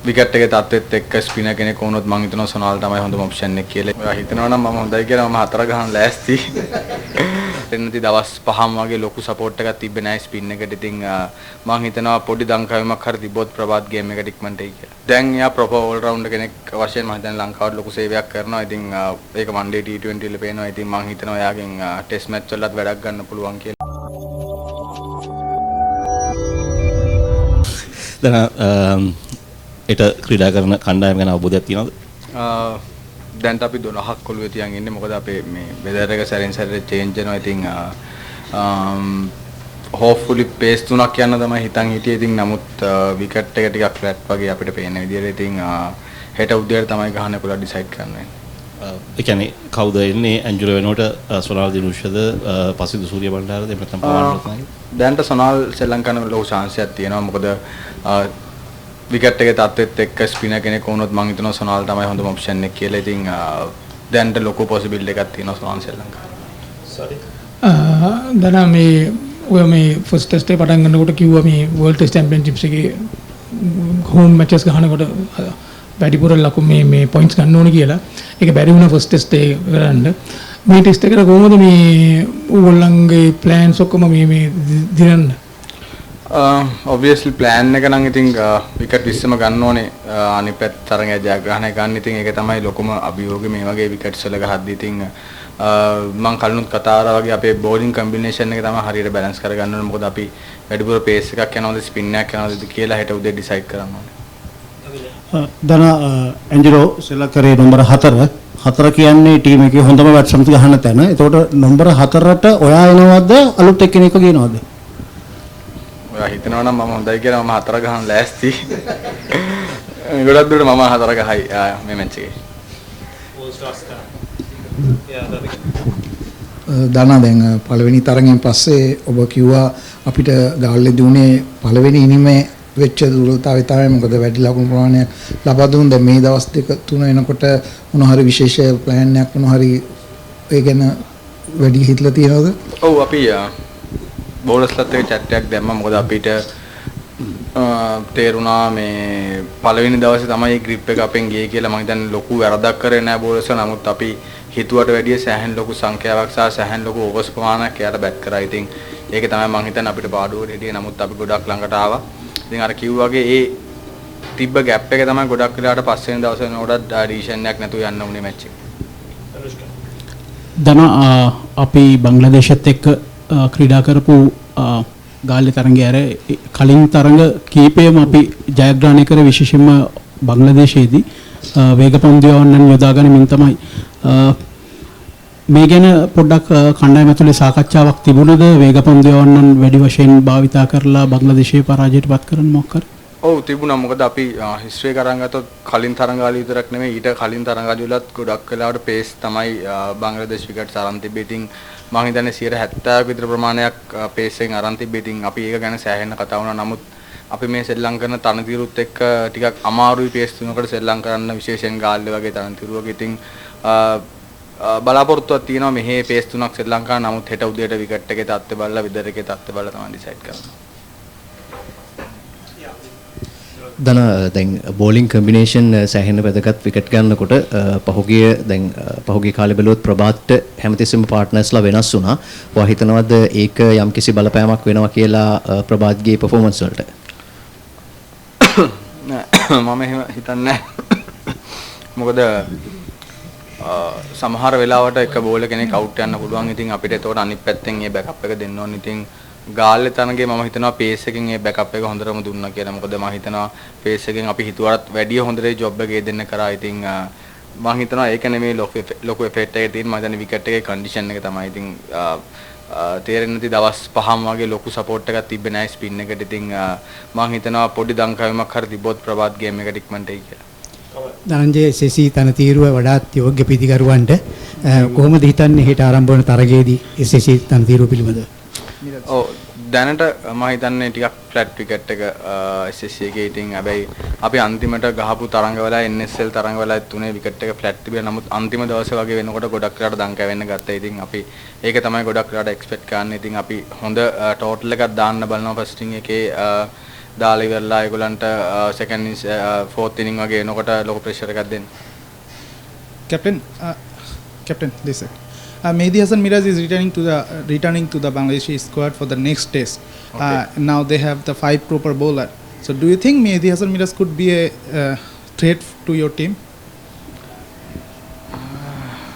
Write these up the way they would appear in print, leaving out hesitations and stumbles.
Wicket එකේ තත්ත්වෙත් එක්ක ස්පිනර් කෙනෙක් වුණොත් මම හිතනවා සොනාල් තමයි හොඳම ඔප්ෂන් එක කියලා. ඔයා හිතනවා නම් මම හොඳයි කියලා මම 4 ගහන්න ලෑස්ති. එන්නති දවස් 5ම වගේ ලොකු සපෝට් එකක් තිබ්බේ නැහැ ස්පින් එකට. ඉතින් මම හිතනවා පොඩි දංකාවීමක් හරි තිබ්බොත් ප්‍රභාත් ගේම් එකට ඉක්මනට එයි කියලා. දැන් එයා ප්‍රොපර් ඕල් රවුන්ඩර් කෙනෙක් වශයෙන් මම හිතන්නේ ලංකාවට ලොකු සේවයක් කරනවා. ඉතින් ඒක one day T20 වල පේනවා. ඉතින් මම හිතනවා එයාගෙන් ටෙස්ට් මැච් වලත් වැඩක් ගන්න පුළුවන් කියලා. දැන් ඒට ක්‍රීඩා කරන කණ්ඩායම ගැන අවබෝධයක් තියෙනවද? දැන් අපි 12ක් කොළුවේ තියන් ඉන්නේ. මොකද අපේ මේ වෙදර් එක සැරින් සැරේට චේන්ජ් වෙනවා. ඉතින් hopefully pace 3ක් යන්න තමයි හිතන් හිටියේ. ඉතින් නමුත් විකට් එක ටිකක් ෆ්ලැට් වගේ අපිට පේන විදිහට. ඉතින් හෙට උදේට තමයි ගහන්න පුළුවන් ඩිසයිඩ් කරන්න වෙන්නේ. ඒ කියන්නේ කවුද එන්නේ ඇන්ජලෝ වෙනකොට සොනාල් දිනුෂද පසිදු සූර්ය බණ්ඩාරද එහෙම නැත්නම් පවන් රත්නායක? දැන්ට සොනාල් ශ්‍රී ලංකාවේ ලොකු chance එකක් තියෙනවා. මොකද විකට් එකේ තත්ත්වෙත් එක්ක ස්පිනර් කෙනෙක් වුණොත් මම හිතනවා සොනාල් තමයි හොඳම ඔප්ෂන් එක කියලා. ඉතින් දැන්ට ලොකු පොසිබිලිටි එකක් තියෙනවා සොනාල් ශ්‍රී ලංකාවේ. දැන් මේ ඔය මේ ෆස්ට් ටෙස්ට් එක පටන් ගන්නකොට කිව්වා මේ වර්ල්ඩ් ටෙස්ට් චැම්පියන්ෂිප්ස් එකේ හෝම් මැචස් ගහනකොට වැඩිපුර ලකුණු මේ පොයින්ට්ස් ගන්න ඕනේ කියලා. ඒක බැරි වුණා ෆස්ට් ටෙස්ට් එක කරන්න. මේ ටෙස්ට් එකට කොහොමද මේ ඕගොල්ලන්ගේ ප්ලෑන්ස් ඔක්කොම මේ දිනන්න? obviously plan එක නම් ඉතින් විකට් 20ම ගන්න ඕනේ. අනිත් පැත්ත තරඟය ජයග්‍රහණය ගන්න. ඉතින් ඒක තමයි ලොකුම අභියෝගය මේ වගේ විකට්ස් වල ගහද්දී. ඉතින් මම කලිනුත් කතා කරා වගේ අපේ බෝලිං කම්බිනේෂන් එක තමයි හරියට බැලන්ස් කරගන්න ඕනේ. මොකද අපි වැඩිපුර පේස් එකක් යනවාද ස්පින් එකක් යනවාද කියලා හෙට උදේ ඩිසයිඩ් කරන්න ඕනේ. දන ඇන්ජලෝ සෙල්ලම් කරේ නම්බර 4 කියන්නේ ටීම් එකේ හොඳම බැට්ස්මන් ගහන තැන. ඒතකොට නම්බර 4ට ඔයා එනවද අලුත් එක්කෙනෙක් ගේනවද? ඔයා හිතනවා නම් මම හොඳයි කියලා මම 4 ගහන්න ලෑස්ති. ගොඩක් දුරට මම 4 ගහයි මේ මැච් එකේ. දනා දැන් පළවෙනි තරගෙන් පස්සේ ඔබ කිව්වා අපිට ගාල්ලේදී උනේ පළවෙනි ඉනිමේ වෙච්ච දුරතාවය තමයි. මොකද වැඩි ලකුණු ප්‍රමාණයක් ලබා දුන්න. දැන් මේ දවස් දෙක තුන එනකොට මොන හරි විශේෂ ප්ලෑන් එකක් මොන හරි ඒ ගැන වැඩි හිතලා තියෙනවද? ඔව් අපි බෝලර්ස්ලත් එක්ක chat එකක් දැම්මා. මොකද අපිට තේරුණා මේ පළවෙනි දවසේ තමයි grip එක අපෙන් ගියේ කියලා. මම හිතන්නේ ලොකු වැරද්දක් කරේ නැහැ බෝලර්ස්ලා. නමුත් අපි හිතුවට වැඩිය සෑහෙන ලොකු සංඛ්‍යාවක් සහ සෑහෙන ලොකු ඕවර්ස් ප්‍රමාණයක් එයාට බැට් කරා. ඉතින් ඒක තමයි මම හිතන්නේ අපිට පාඩුවට හිටියේ. නමුත් අපි ගොඩක් ළඟට ආවා. ඉතින් අර කිව්වා වගේ ඒ තිබ්බ ગેප් එක තමයි ගොඩක් වෙලාවට පස්වෙනි දවසේ නෝඩත් ඩිසිෂන් එකක් නැතුව යන්න උනේ මැච් එක. දන අපි බංග්ලාදේශත් එක්ක ක්‍රීඩා කරපු ගාල්ලේ තරඟය අර කලින් තරඟ කීපෙම අපි ජයග්‍රහණය කර විශේෂයෙන්ම බංග්ලාදේශයේදී වේගපන්දියවන්නන් යොදාගනිමින් තමයි මේ ගැන පොඩ්ඩක් කණ්ඩායම ඇතුලේ සාකච්ඡාවක් තිබුණද? වේගපන්දියවන්නන් වැඩි වශයෙන් භාවිතා කරලා බංග්ලාදේශයේ පරාජයට පත් කරන්න මොකක් කරේ? ඔව් තිබුණා. මොකද අපි හිස්ටරි එක අරන් ගත්තොත් කලින් තරඟාවලිය විතරක් නෙමෙයි ඊට කලින් තරඟාවලිය වලත් ගොඩක් වෙලාවට පේස් තමයි බංග්ලාදේශ විකට් අරන් තිබ්බේ. ඉතින් මම හිතන්නේ 70% විතර ප්‍රමාණයක් පේස් එකෙන් අරන් තිබ්බේ. ඉතින් අපි ඒක ගැන සෑහෙන කතා වුණා. නමුත් අපි මේ ශ්‍රී ලංකන තනතිරුත් එක්ක ටිකක් අමාරුයි පේස් තුනකට ශ්‍රී ලංකන්න විශේෂයෙන් ගාල්ලේ වගේ තනතිරුවක. ඉතින් බලාපොරොත්තුවක් තියෙනවා මෙහි පේස් තුනක් ශ්‍රී ලංකාව. නමුත් හෙට උදේට විකට් එකේ තත්ත්වය බලලා විදර් එකේ තත්ත්වය බලලා තමයි ඩිසයිඩ් කරන්නේ. දන දැන් බෝලිං කම්බිනේෂන් සෑහෙන වැදගත් විකට් ගන්නකොට පහුගිය කාලේ බැලුවොත් ප්‍රභාත්ට හැමතිස්සෙම පාර්ට්නර්ස්ලා වෙනස් වුණා. ඔයා හිතනවද ඒක යම්කිසි බලපෑමක් වෙනවා කියලා ප්‍රභාත්ගේ පර්ෆෝමන්ස් වලට? මම එහෙම හිතන්නේ නැහැ. මොකද සමහර වෙලාවට එක බෝලර් කෙනෙක් අවුට් යන්න පුළුවන්. ඉතින් අපිට ඒතකොට අනිත් පැත්තෙන් මේ බෑකප් එක දෙන්න ඕනේ. ඉතින් ගාල්ලේ තරඟේ මම හිතනවා පේස් එකෙන් මේ බෑකප් එක හොඳටම දුන්නා කියලා. මොකද මම හිතනවා පේස් එකෙන් අපි හිතුවාට වැඩිය හොඳට ජොබ් එකේ දෙන්න කරා. ඉතින් මම හිතනවා ඒක නෙමෙයි ලොකු එෆෙක්ට් එකක් තියෙන. මම හිතන්නේ විකට් එකේ කන්ඩිෂන් එක තමයි. ඉතින් තේරෙන්නේ නැති දවස් 5ම වගේ ලොකු සපෝට් එකක් තිබ්බේ නැහැ ස්පින් එකට. ඉතින් මම හිතනවා පොඩි දංකාවීමක් හරි තිබ්බොත් ප්‍රභාත් ගේම් එකට ඉක්මනට එයි කියලා. ධනංජය සෙසි තනතිරුව වඩාත් යෝග්‍ය පිටිකරුවන්ට කොහොමද හිතන්නේ හෙට ආරම්භ වන තරගයේදී සෙසි තනතිරුව පිළිබඳව? ඔව් දැනට මම හිතන්නේ ටිකක් ෆ්ලැට් විකට් එක SSC එකේ. ඉතින් හැබැයි අපි අන්තිමට ගහපු තරඟවල NSL තරඟවල තුනේ විකට් එක ෆ්ලැට් තිබුණා. නමුත් අන්තිම දවසේ වගේ වෙනකොට ගොඩක් වෙලාට දං කැවෙන්න ගත්තා. ඉතින් අපි ඒක තමයි ගොඩක් වෙලාට එක්ස්පෙක්ට් කරන්නේ. ඉතින් අපි හොඳ ටෝටල් එකක් දාන්න බලනවා ෆස්ටින් එකේ. දාලා ඉවරලා ඒගොල්ලන්ට second fourth inning වගේ එනකොට ලොකු pressure එකක් දෙන්න. Captain, this side. Mehdi Hasan Miraj is returning to the Bangladeshi squad for the next test. Okay. Now they have the 5 proper bowler. So do you think Mehdi Hasan Miraj could be a threat to your team?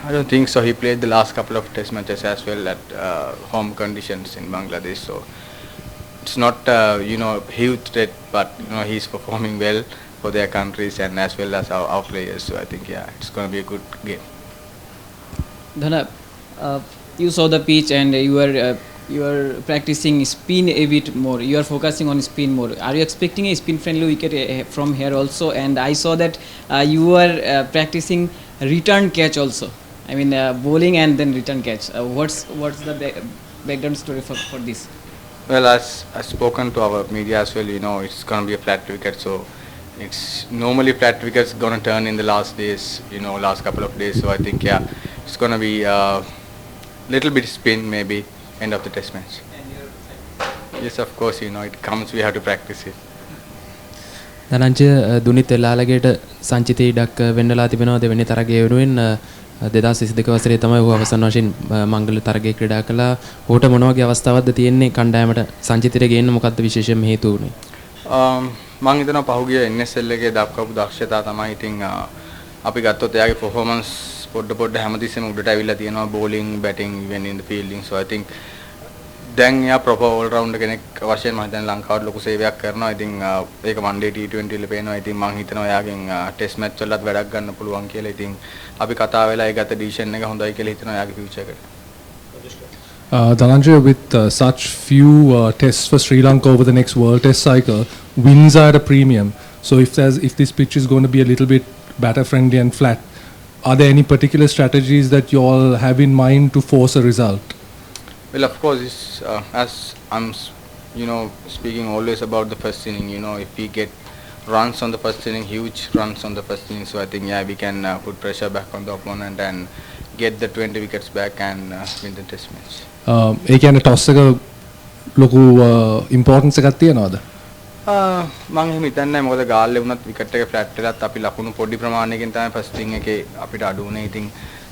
I don't think so. He played the last couple of test matches as well at home conditions in Bangladesh. So it's not huge threat, but he's performing well for their countries and as well as our players. So I think it's going to be a good game. Dhana, you saw the pitch and you are practicing spin a bit more. You are focusing on spin more. Are you expecting a spin-friendly wicket from here also? And I saw that you are practicing return catch also. I mean bowling and then return catch. What's the background story for this? Well, as I've spoken to our media as well, it's going to be a flat wicket. So it's normally flat wickets going to turn in the last days, last couple of days. So I think it's going to be little bit spin maybe end of the test match. Yes, of course, it comes, we have to practice it. දනංච දුනිත් එල්ලාලගේට සංචිත ඉඩක් වෙන්නලා තිබෙනවා දෙවෙනි තරගය වෙනුවෙන් 2022 වසරේ තමයි ඔහු අවසන් වශයෙන් මංගල තරගයේ ක්‍රීඩා කළා. ඔහුට මොන වගේ අවස්ථාවක්ද තියෙන්නේ කණ්ඩායමට සංචිතයට ගේන්න මොකක්ද විශේෂයෙන්ම හේතු වුනේ? මම හිතනවා පහුගිය NSL එකේ දක්වපු දක්ෂතා තමයි ඉතින් අපි ගත්තොත් එයාගේ performance පොඩ හැමතිස්සෙම උඩට ඇවිල්ලා තියෙනවා bowling batting even in the fielding. So I think දැන් එයා proper all rounder කෙනෙක් වශයෙන් මම හිතන්නේ ලංකාවට ලොකු සේවයක් කරනවා. ඉතින් ඒක one day T20 වල පේනවා. ඉතින් මම හිතනවා එයාගෙන් test match වලත් වැඩක් ගන්න පුළුවන් කියලා. ඉතින් අපි කතා වෙලා ඒ ගත decision එක හොඳයි කියලා හිතනවා එයාගේ future එකට. Dhananjay, with such few tests for Sri Lanka over the next World Test cycle, wins are at a premium. So if this pitch is going to be a little bit batter friendly and flat, are there any particular strategies that you all have in mind to force a result? Well, of course, it's, as I'm, speaking always about the first inning. If we get runs on the first inning, huge runs on the first inning, so I think we can put pressure back on the opponent and get the 20 wickets back and win the test match. ඒ කියන්නේ toss එක ලොකු importance එකක් තියනවද? මම එහෙම හිතන්නේ නැහැ. මොකද ගාල්ලේ වුණත් විකට් එක ෆ්ලැට් වෙලත් අපි ලකුණු පොඩි ප්‍රමාණයකින් තමයි ෆස්ට් ඉනිං එකේ අපිට අඩු වුණේ. ඉතින්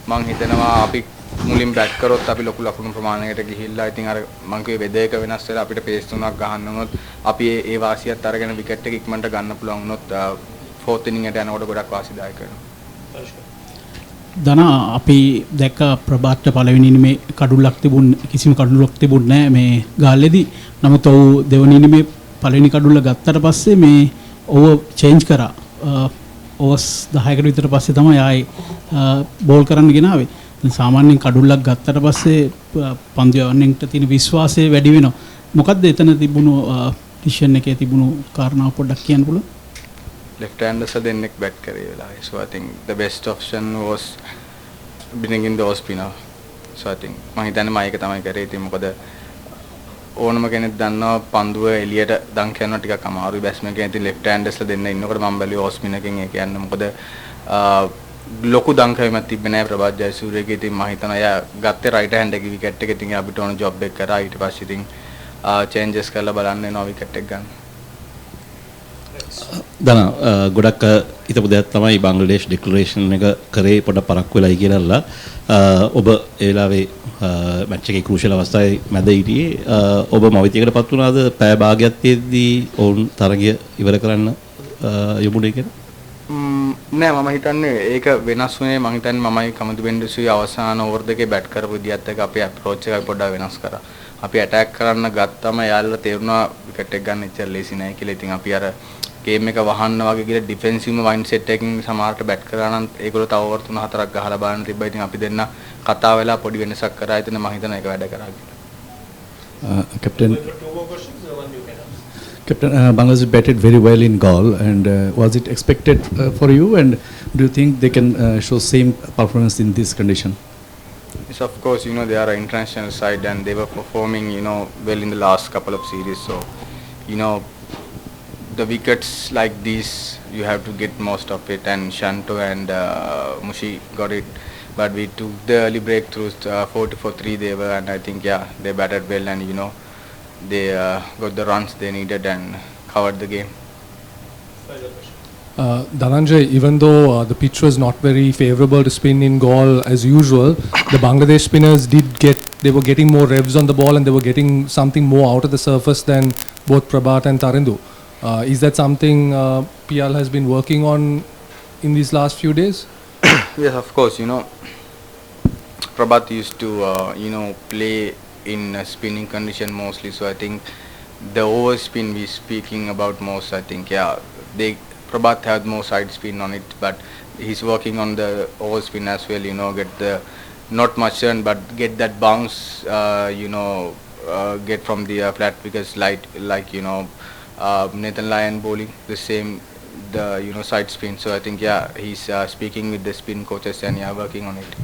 මම හිතනවා අපි මුලින් බැට් කරොත් අපි ලොකු ලකුණු ප්‍රමාණයකට ගිහිල්ලා ඉතින් අර මම කිව්වේ වෙදර් එක වෙනස් වෙලා අපිට පේස් තුනක් ගහන්න වුණොත් අපි ඒ වාසියත් අරගෙන විකට් එක ඉක්මනට ගන්න පුළුවන් වුණොත් ෆෝර්ත් ඉනිං එකට යනකොට ගොඩක් වාසිදායක වෙනවා. දන අපි දැක්ක ප්‍රභාත්ට පළවෙනි ඉනිමේ කිසිම කඩුලක් තිබුණ නැහැ මේ ගාල්ලේදී. නමුත් ඔහු දෙවෙනි ඉනිමේ පළවෙනි කඩුල්ල ගත්තට පස්සේ මේ ඔහු චේන්ජ් කරා. ඕවර්ස් 10කට විතර පස්සේ තමයි ආයේ බෝල් කරන්න ගෙනාවේ. දැන් සාමාන්‍යයෙන් කඩුල්ලක් ගත්තට පස්සේ පන්දු යවන්නට තියෙන විශ්වාසය වැඩි වෙනවා. මොකද්ද එතන තිබුණු ඩිසිෂන් එකේ තිබුණු කාරණාව පොඩ්ඩක් කියන්න පුළුවන්? left handers දෙන්නෙක් bat කරේ වෙලාවේ. So I think the best option was bringing the off spinner. So I think මම හිතන්නේ මම ඒක තමයි කරේ. ඉතින් මොකද ඕනම කෙනෙක් දන්නවා පන්දුව එළියට දන් කරනවා ටිකක් අමාරුයි බැට්ස්මන් කෙනෙක්. ඉතින් left handers දෙන්න ඉන්නකොට මම බැලුවේ off spinner එකෙන් ඒ කියන්නේ මොකද ලොකු දංකවීමක් තිබ්බේ නැහැ ප්‍රභාත් ජයසූරියගේ. ඉතින් මම හිතනවා එයා ගත්තේ right hand එකේ wicket එක. ඉතින් අපිට ඕන job එක කරා. ඊට පස්සේ ඉතින් changes කරලා බලන්න වෙනවා wicket එක ගන්න. දන ගොඩක් හිතපු දෙයක් තමයි බංග්ලාදේශ් ඩික්ලරේෂන් එක කරේ පොඩ පරක්කු වෙලයි කියලාලා ඔබ ඒ වෙලාවේ මැච් එකේ ක්‍රූෂල් අවස්ථාවේ මැද හිටියේ ඔබ මවිතයකටපත් වුණාද පැය භාගයක් තියදී ඔවුන් තරගය ඉවර කරන්න යොමුනේ කියලා? නෑ මම හිතන්නේ ඒක වෙනස් වුණේ මම හිතන්නේ මමයි කමදු බෙන්ඩසුයි අවසාන ඕවර් දෙකේ බැට් කරපු විදිහත් එක්ක අපේ අප්‍රෝච් එක පොඩ්ඩක් වෙනස් කරා. අපි ඇටැක් කරන්න ගත්තම යාළුවා තේරුණා විකට් එක ගන්න ඉච්චර ලේසි නෑ කියලා. ඉතින් අපි අර ගේම් එක වහන්න වගේ කියලා ඩිෆෙන්සිව් මයින්ඩ් සෙට් එකකින් සමහරට බැට් කරා නම් ඒගොල්ලෝ තව ඕවර් 3-4ක් ගහලා බලන්න තිබ්බා. ඉතින් අපි දෙන්න කතා වෙලා පොඩි වෙනසක් කරා. ඉතින් මම හිතනවා ඒක වැඩ කරා කියලා. Captain, Bangladesh batted very well in Galle, and was it expected for you? And do you think they can show same performance in this condition? Yes, of course. They are an international side, and they were performing, well in the last couple of series. So, the wickets like these, you have to get most of it. And Shanto and Mushi got it, but we took the early breakthroughs 4-3 they were, and I think they batted well, and they got the runs they needed, and covered the game. Dhananjay, even though the pitch was not very favourable to spin in goal as usual, the Bangladesh spinners they were getting more revs on the ball and they were getting something more out of the surface than both Prabhat and Tarindu. Is that something PL has been working on in these last few days? Yes, of course, Prabhat used to, play in a spinning condition mostly. So I think the overspin we speaking about most, I think, Prabhat had more side spin on it, but he's working on the overspin as well, get the, not much turn, but get that bounce, get from the flat wickets like, Nathan Lyon bowling the same, side spin. So I think, he's speaking with the spin coaches and working on it.